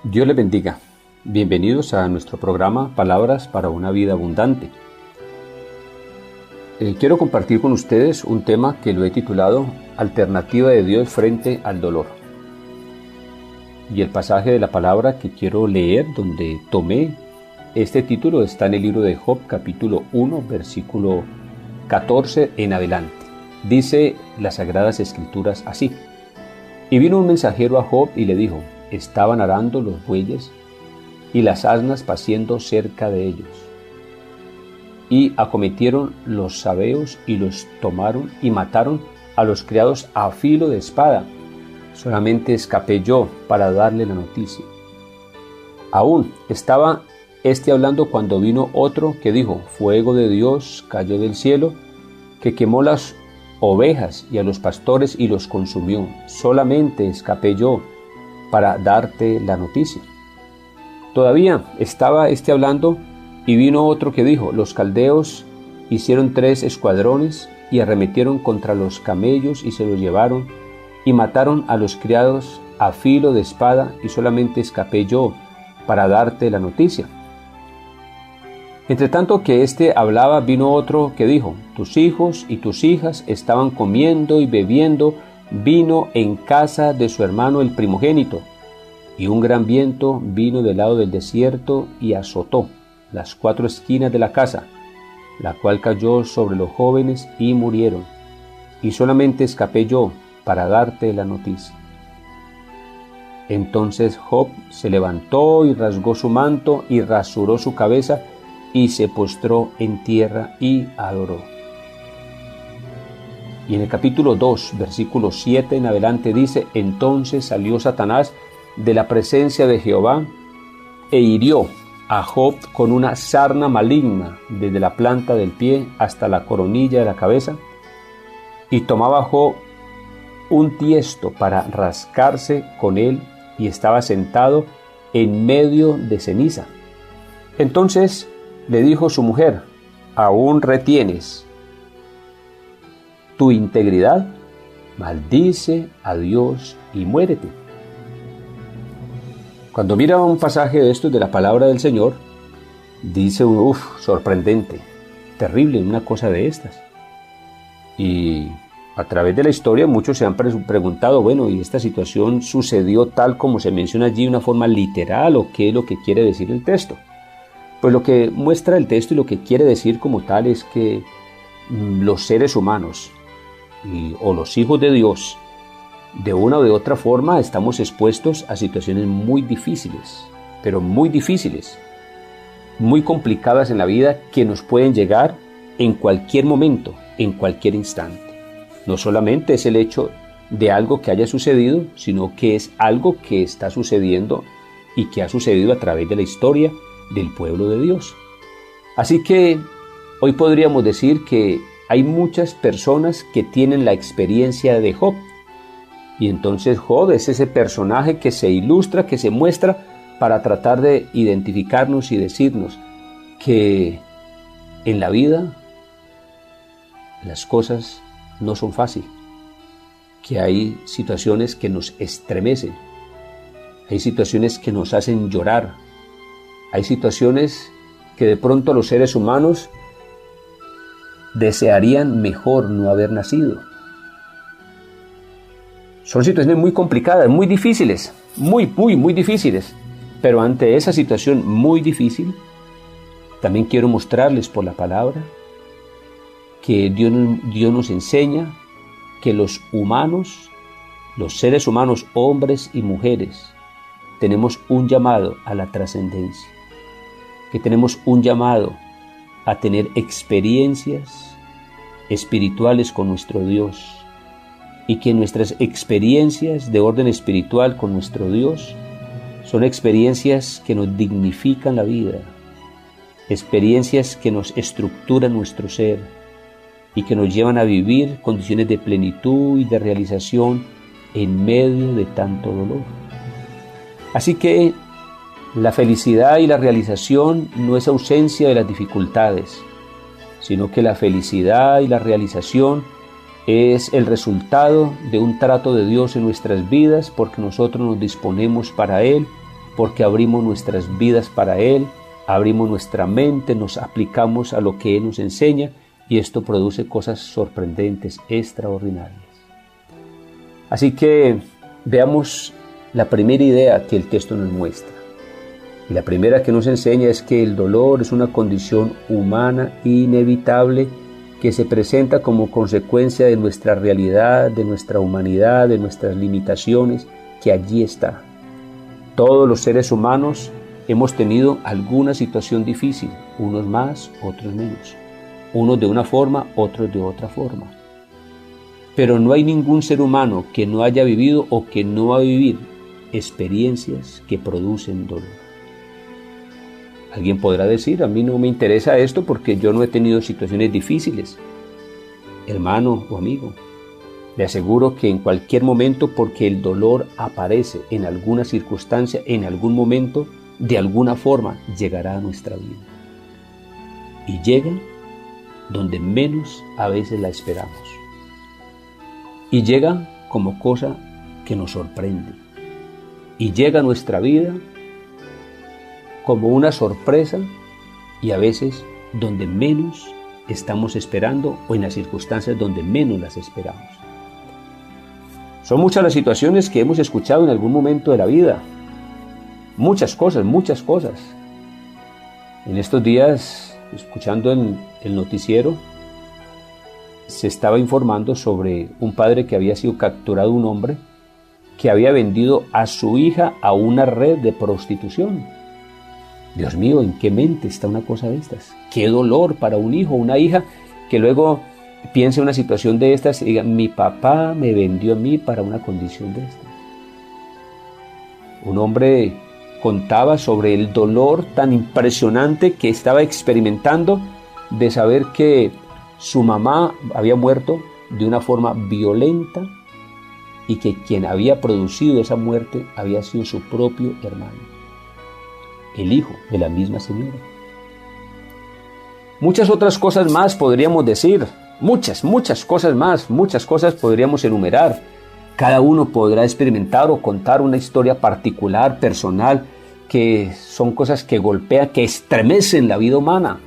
Dios les bendiga. Bienvenidos a nuestro programa Palabras para una vida abundante. Quiero compartir con ustedes un tema que lo he titulado Alternativa de Dios frente al dolor. Y el pasaje de la palabra que quiero leer, donde tomé este título, está en el libro de Job, capítulo 1, versículo 14 en adelante. Dice las Sagradas Escrituras así: Y vino un mensajero a Job y le dijo: Estaban arando los bueyes y las asnas paciendo cerca de ellos. Y acometieron los sabeos y los tomaron y mataron a los criados a filo de espada. Solamente escapé yo para darle la noticia. Aún estaba hablando cuando vino otro que dijo: Fuego de Dios cayó del cielo, que quemó las ovejas y a los pastores y los consumió. Solamente escapé yo para darte la noticia. Todavía estaba hablando y vino otro que dijo: Los caldeos hicieron 3 escuadrones y arremetieron contra los camellos y se los llevaron y mataron a los criados a filo de espada, y solamente escapé yo para darte la noticia. Entre tanto que hablaba, vino otro que dijo: Tus hijos y tus hijas estaban comiendo y bebiendo vino en casa de su hermano el primogénito, y un gran viento vino del lado del desierto y azotó las 4 esquinas de la casa, la cual cayó sobre los jóvenes y murieron, y solamente escapé yo para darte la noticia. Entonces Job se levantó y rasgó su manto y rasuró su cabeza y se postró en tierra y adoró. Y en el capítulo 2, versículo 7 en adelante dice: Entonces salió Satanás de la presencia de Jehová e hirió a Job con una sarna maligna desde la planta del pie hasta la coronilla de la cabeza, y tomaba Job un tiesto para rascarse con él, y estaba sentado en medio de ceniza. Entonces le dijo su mujer: ¿Aún retienes tu integridad? Maldice a Dios y muérete. Cuando mira un pasaje de estos de la palabra del Señor, dice uno: sorprendente, terrible una cosa de estas. Y a través de la historia muchos se han preguntado: bueno, ¿y esta situación sucedió tal como se menciona allí, de una forma literal, o qué es lo que quiere decir el texto? Pues lo que muestra el texto y lo que quiere decir como tal es que los seres humanos o los hijos de Dios, de una o de otra forma, estamos expuestos a situaciones muy difíciles, pero muy difíciles, muy complicadas en la vida, que nos pueden llegar en cualquier momento, en cualquier instante. No solamente es el hecho de algo que haya sucedido, sino que es algo que está sucediendo y que ha sucedido a través de la historia del pueblo de Dios. Así que hoy podríamos decir que hay muchas personas que tienen la experiencia de Job. Y entonces Job es ese personaje que se ilustra, que se muestra para tratar de identificarnos y decirnos que en la vida las cosas no son fáciles, que hay situaciones que nos estremecen, hay situaciones que nos hacen llorar, hay situaciones que de pronto los seres humanos desearían mejor no haber nacido. Son situaciones muy complicadas, muy difíciles, muy difíciles. Pero ante esa situación muy difícil, también quiero mostrarles por la palabra que Dios nos enseña que los humanos, los seres humanos, hombres y mujeres, tenemos un llamado a la trascendencia, que tenemos un llamado a tener experiencias espirituales con nuestro Dios, y que nuestras experiencias de orden espiritual con nuestro Dios son experiencias que nos dignifican la vida, experiencias que nos estructuran nuestro ser y que nos llevan a vivir condiciones de plenitud y de realización en medio de tanto dolor. Así que la felicidad y la realización no es ausencia de las dificultades, sino que la felicidad y la realización es el resultado de un trato de Dios en nuestras vidas, porque nosotros nos disponemos para Él porque abrimos nuestras vidas para Él, abrimos nuestra mente, nos aplicamos a lo que Él nos enseña y esto produce cosas sorprendentes, extraordinarias. Así que veamos la primera idea que el texto nos muestra. Y la primera que nos enseña es que el dolor es una condición humana inevitable que se presenta como consecuencia de nuestra realidad, de nuestra humanidad, de nuestras limitaciones, que allí está. Todos los seres humanos hemos tenido alguna situación difícil, unos más, otros menos. Unos de una forma, otros de otra forma. Pero no hay ningún ser humano que no haya vivido o que no va a vivir experiencias que producen dolor. Alguien podrá decir, a mí no me interesa esto porque yo no he tenido situaciones difíciles. Hermano o amigo, le aseguro que en cualquier momento, porque el dolor aparece en alguna circunstancia, en algún momento, de alguna forma, llegará a nuestra vida. Y llega donde menos a veces la esperamos. Y llega como cosa que nos sorprende. Y llega a nuestra vida como una sorpresa y a veces donde menos estamos esperando o en las circunstancias donde menos las esperamos. Son muchas las situaciones que hemos escuchado en algún momento de la vida. Muchas cosas. En estos días, escuchando en el noticiero, se estaba informando sobre un padre que había sido capturado, un hombre que había vendido a su hija a una red de prostitución. Dios mío, ¿en qué mente está una cosa de estas? Qué dolor para un hijo o una hija que luego piense en una situación de estas y diga, mi papá me vendió a mí para una condición de estas. Un hombre contaba sobre el dolor tan impresionante que estaba experimentando de saber que su mamá había muerto de una forma violenta y que quien había producido esa muerte había sido su propio hermano, el hijo de la misma señora. Muchas otras cosas más podríamos decir, muchas cosas más, muchas cosas podríamos enumerar. Cada uno podrá experimentar o contar una historia particular, personal, que son cosas que golpean, que estremecen la vida humana.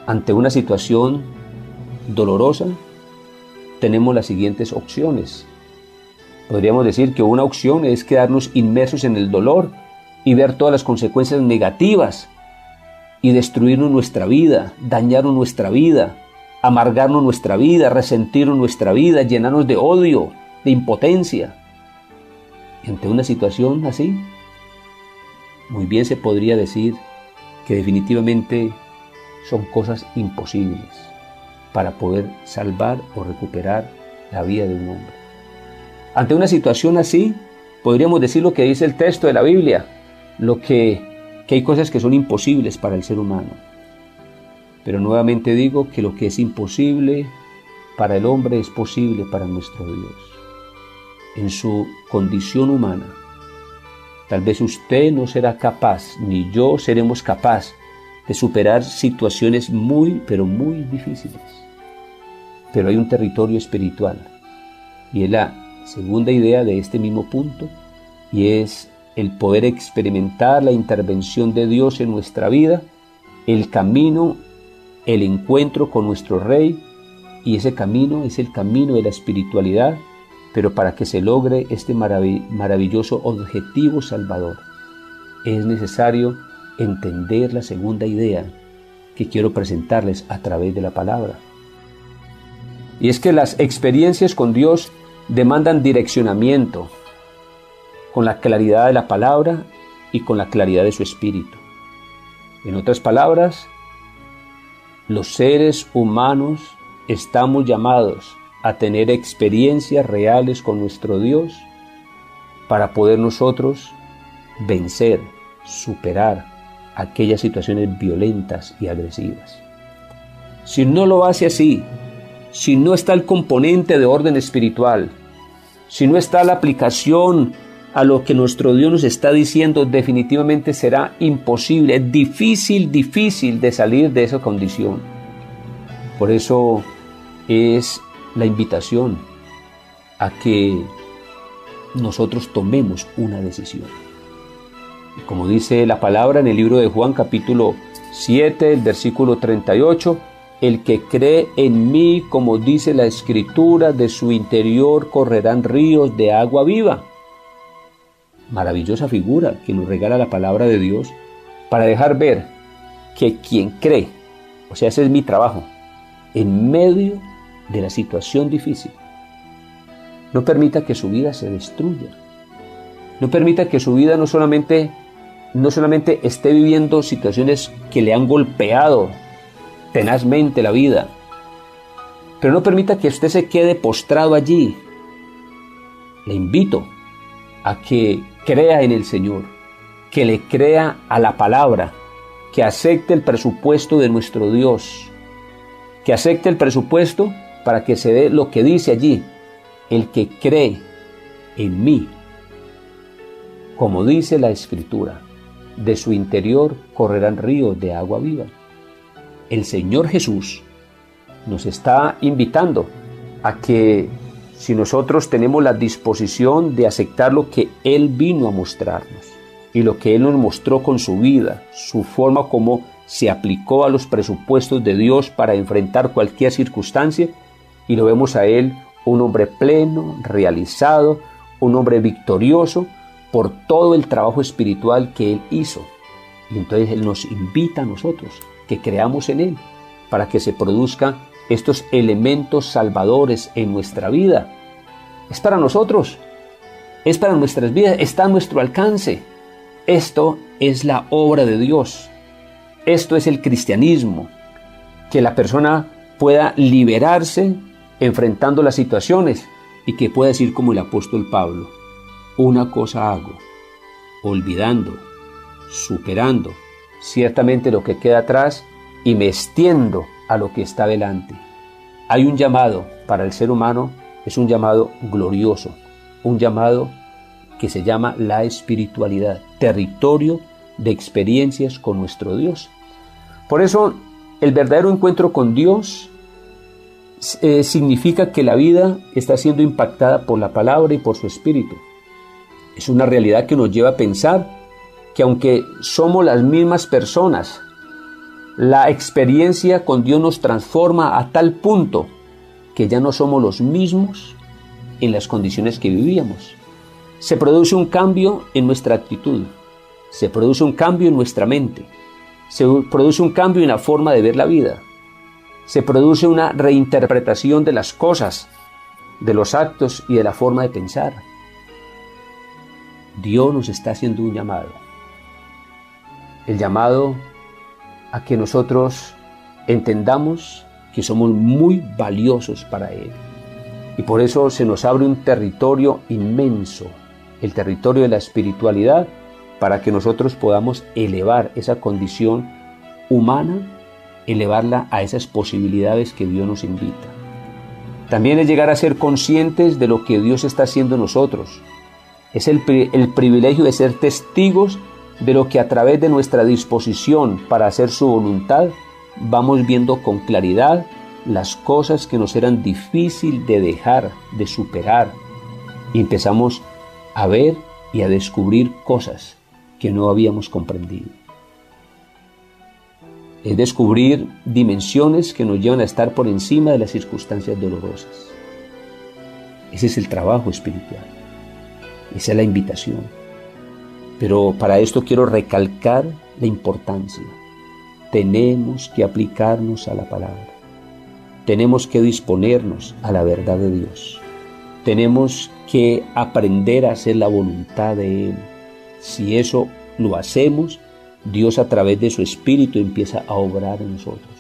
Ante una situación dolorosa, tenemos las siguientes opciones. Podríamos decir que una opción es quedarnos inmersos en el dolor y ver todas las consecuencias negativas y destruirnos nuestra vida, dañarnos nuestra vida, amargarnos nuestra vida, resentirnos nuestra vida, llenarnos de odio, de impotencia. Y ante una situación así, muy bien se podría decir que definitivamente son cosas imposibles para poder salvar o recuperar la vida de un hombre. Ante una situación así, podríamos decir lo que dice el texto de la Biblia, que hay cosas que son imposibles para el ser humano. Pero nuevamente digo que lo que es imposible para el hombre es posible para nuestro Dios. En su condición humana, tal vez usted no será capaz, ni yo seremos capaz de superar situaciones muy, pero muy difíciles. Pero hay un territorio espiritual, y es la segunda idea de este mismo punto, y es el poder experimentar la intervención de Dios en nuestra vida, el camino, el encuentro con nuestro Rey, y ese camino es el camino de la espiritualidad, pero para que se logre este maravilloso objetivo salvador, es necesario entender la segunda idea que quiero presentarles a través de la palabra. Y es que las experiencias con Dios demandan direccionamiento, con la claridad de la palabra y con la claridad de su espíritu. En otras palabras, los seres humanos estamos llamados a tener experiencias reales con nuestro Dios para poder nosotros vencer, superar aquellas situaciones violentas y agresivas. Si no lo hace así, si no está el componente de orden espiritual, si no está la aplicación a lo que nuestro Dios nos está diciendo, definitivamente será imposible, es difícil de salir de esa condición. Por eso es la invitación a que nosotros tomemos una decisión. Y como dice la palabra en el libro de Juan capítulo 7, el versículo 38, el que cree en mí, como dice la Escritura, de su interior correrán ríos de agua viva. Maravillosa figura que nos regala la palabra de Dios para dejar ver que quien cree, o sea, ese es mi trabajo, en medio de la situación difícil, no permita que su vida se destruya. No permita que su vida no solamente esté viviendo situaciones que le han golpeado tenazmente la vida, pero no permita que usted se quede postrado allí. Le invito a que crea en el Señor, que le crea a la palabra, que acepte el presupuesto de nuestro Dios, que acepte el presupuesto para que se dé lo que dice allí: el que cree en mí, como dice la Escritura, de su interior correrán ríos de agua viva. El Señor Jesús nos está invitando a que, si nosotros tenemos la disposición de aceptar lo que Él vino a mostrarnos y lo que Él nos mostró con su vida, su forma como se aplicó a los presupuestos de Dios para enfrentar cualquier circunstancia, y lo vemos a Él un hombre pleno, realizado, un hombre victorioso por todo el trabajo espiritual que Él hizo. Y entonces Él nos invita a nosotros que creamos en Él para que se produzcan estos elementos salvadores en nuestra vida. Es para nosotros, es para nuestras vidas, está a nuestro alcance. Esto es la obra de Dios. Esto es el cristianismo, que la persona pueda liberarse enfrentando las situaciones y que pueda decir como el apóstol Pablo: una cosa hago, olvidando, superando ciertamente lo que queda atrás y me extiendo a lo que está delante. Hay un llamado para el ser humano, es un llamado glorioso, un llamado que se llama la espiritualidad, territorio de experiencias con nuestro Dios. Por eso, el verdadero encuentro con Dios significa que la vida está siendo impactada por la palabra y por su espíritu. Es una realidad que nos lleva a pensar que aunque somos las mismas personas, la experiencia con Dios nos transforma a tal punto que ya no somos los mismos en las condiciones que vivíamos. Se produce un cambio en nuestra actitud, se produce un cambio en nuestra mente, se produce un cambio en la forma de ver la vida, se produce una reinterpretación de las cosas, de los actos y de la forma de pensar. Dios nos está haciendo un llamado. El llamado a que nosotros entendamos que somos muy valiosos para Él. Y por eso se nos abre un territorio inmenso, el territorio de la espiritualidad, para que nosotros podamos elevar esa condición humana, elevarla a esas posibilidades que Dios nos invita. También es llegar a ser conscientes de lo que Dios está haciendo en nosotros. Es el privilegio de ser testigos de lo que a través de nuestra disposición para hacer su voluntad vamos viendo con claridad las cosas que nos eran difíciles de dejar, de superar, y empezamos a ver y a descubrir cosas que no habíamos comprendido. Es descubrir dimensiones que nos llevan a estar por encima de las circunstancias dolorosas. Ese es el trabajo espiritual. Esa es la invitación. Pero para esto quiero recalcar la importancia. Tenemos que aplicarnos a la palabra. Tenemos que disponernos a la verdad de Dios. Tenemos que aprender a hacer la voluntad de Él. Si eso lo hacemos, Dios a través de su Espíritu empieza a obrar en nosotros.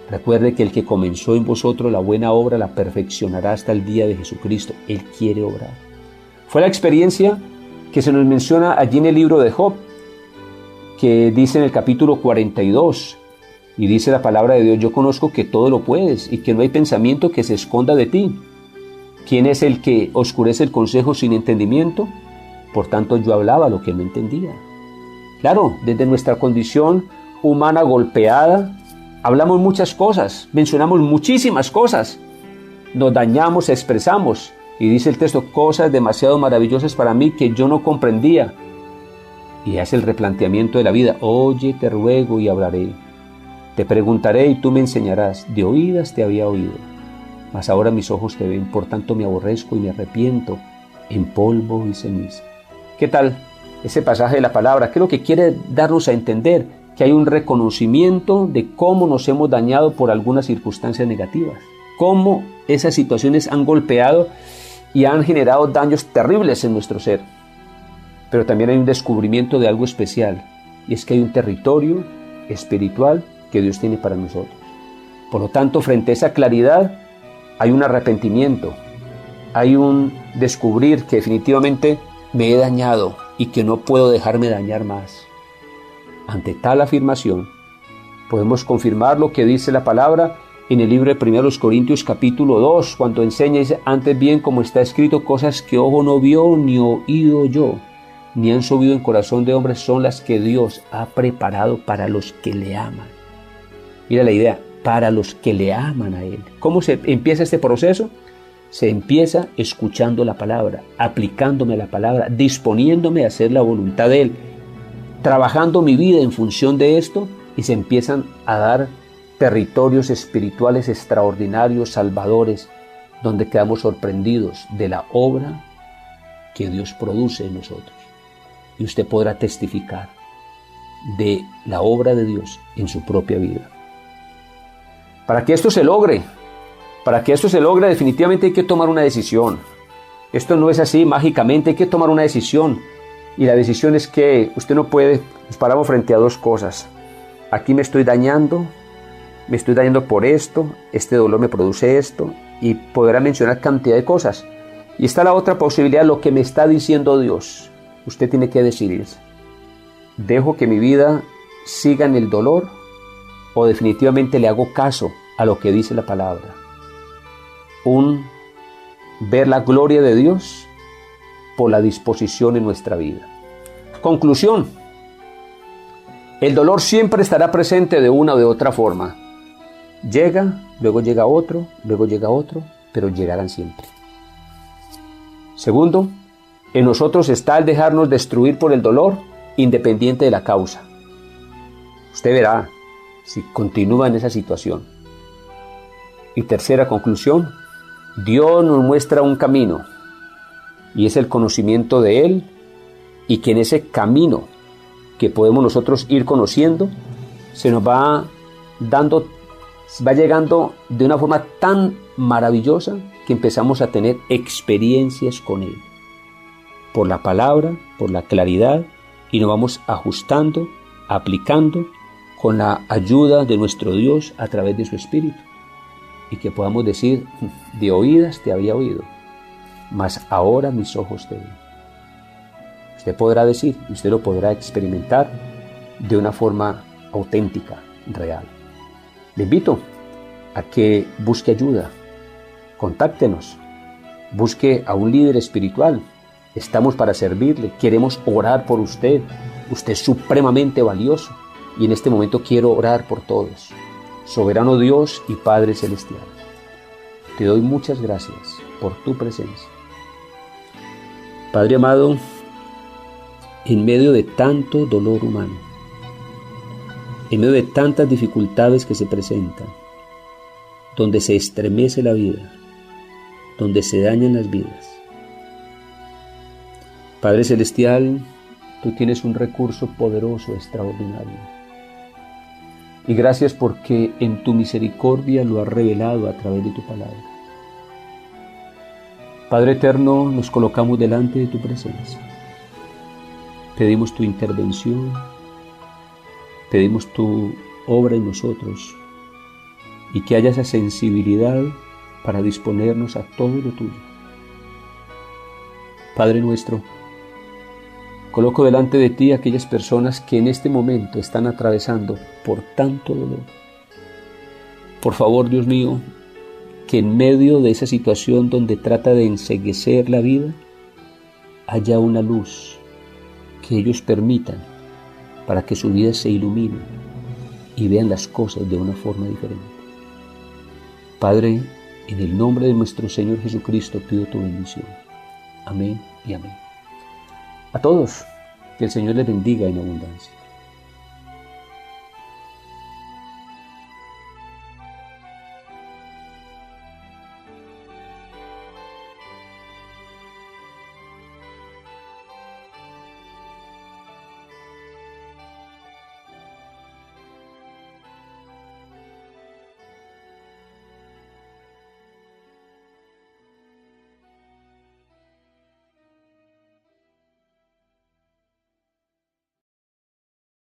Recuerde que el que comenzó en vosotros la buena obra la perfeccionará hasta el día de Jesucristo. Él quiere obrar. Fue la experiencia que se nos menciona allí en el libro de Job, que dice en el capítulo 42, y dice la palabra de Dios: yo conozco que todo lo puedes y que no hay pensamiento que se esconda de ti. ¿Quién es el que oscurece el consejo sin entendimiento? Por tanto, yo hablaba lo que no entendía. Claro, desde nuestra condición humana golpeada, hablamos muchas cosas, mencionamos muchísimas cosas, nos dañamos, expresamos, y dice el texto, cosas demasiado maravillosas para mí que yo no comprendía. Y hace el replanteamiento de la vida. Oye, te ruego y hablaré. Te preguntaré y tú me enseñarás. De oídas te había oído, mas ahora mis ojos te ven. Por tanto me aborrezco y me arrepiento en polvo y ceniza. ¿Qué tal ese pasaje de la palabra? ¿Qué es lo que quiere darnos a entender? Que hay un reconocimiento de cómo nos hemos dañado por algunas circunstancias negativas. Cómo esas situaciones han golpeado y han generado daños terribles en nuestro ser. Pero también hay un descubrimiento de algo especial, y es que hay un territorio espiritual que Dios tiene para nosotros. Por lo tanto, frente a esa claridad, hay un arrepentimiento, hay un descubrir que definitivamente me he dañado y que no puedo dejarme dañar más. Ante tal afirmación, podemos confirmar lo que dice la palabra en el libro de 1 Corintios capítulo 2, cuando enseña, dice, antes bien, como está escrito, cosas que ojo no vio, ni oído yo, ni han subido en corazón de hombres, son las que Dios ha preparado para los que le aman. Mira la idea, para los que le aman a Él. ¿Cómo se empieza este proceso? Se empieza escuchando la palabra, aplicándome a la palabra, disponiéndome a hacer la voluntad de Él, trabajando mi vida en función de esto, y se empiezan a dar territorios espirituales extraordinarios, salvadores, donde quedamos sorprendidos de la obra que Dios produce en nosotros. Y usted podrá testificar de la obra de Dios en su propia vida. Para que esto se logre, definitivamente hay que tomar una decisión. Esto no es así mágicamente, hay que tomar una decisión. Y la decisión es que usted no puede, nos paramos frente a dos cosas. Aquí me estoy dañando por esto, este dolor me produce esto, y podrá mencionar cantidad de cosas. Y está la otra posibilidad, lo que me está diciendo Dios. Usted tiene que decidirse. ¿Dejo que mi vida siga en el dolor o definitivamente le hago caso a lo que dice la palabra? Ver la gloria de Dios por la disposición en nuestra vida. Conclusión. El dolor siempre estará presente de una o de otra forma. Llega, luego llega otro, pero llegarán siempre. Segundo, en nosotros está el dejarnos destruir por el dolor, independiente de la causa. Usted verá si continúa en esa situación. Y tercera conclusión, Dios nos muestra un camino, y es el conocimiento de Él, y que en ese camino que podemos nosotros ir conociendo, se nos va llegando de una forma tan maravillosa que empezamos a tener experiencias con Él. Por la palabra, por la claridad, y nos vamos ajustando, aplicando con la ayuda de nuestro Dios a través de su Espíritu. Y que podamos decir, de oídas te había oído, mas ahora mis ojos te ven. Usted podrá decir, y usted lo podrá experimentar de una forma auténtica, real. Le invito a que busque ayuda, contáctenos, busque a un líder espiritual. Estamos para servirle, queremos orar por usted. Usted es supremamente valioso y en este momento quiero orar por todos. Soberano Dios y Padre Celestial, te doy muchas gracias por tu presencia. Padre amado, en medio de tanto dolor humano, en medio de tantas dificultades que se presentan, donde se estremece la vida, donde se dañan las vidas, Padre Celestial, tú tienes un recurso poderoso, extraordinario. Y gracias porque en tu misericordia lo has revelado a través de tu palabra. Padre eterno, nos colocamos delante de tu presencia. Pedimos tu intervención, pedimos tu obra en nosotros y que haya esa sensibilidad para disponernos a todo lo tuyo. Padre nuestro, coloco delante de ti aquellas personas que en este momento están atravesando por tanto dolor. Por favor, Dios mío, que en medio de esa situación donde trata de enceguecer la vida, haya una luz que ellos permitan para que su vida se ilumine y vean las cosas de una forma diferente. Padre, en el nombre de nuestro Señor Jesucristo pido tu bendición. Amén y amén. A todos, Que el Señor les bendiga en abundancia.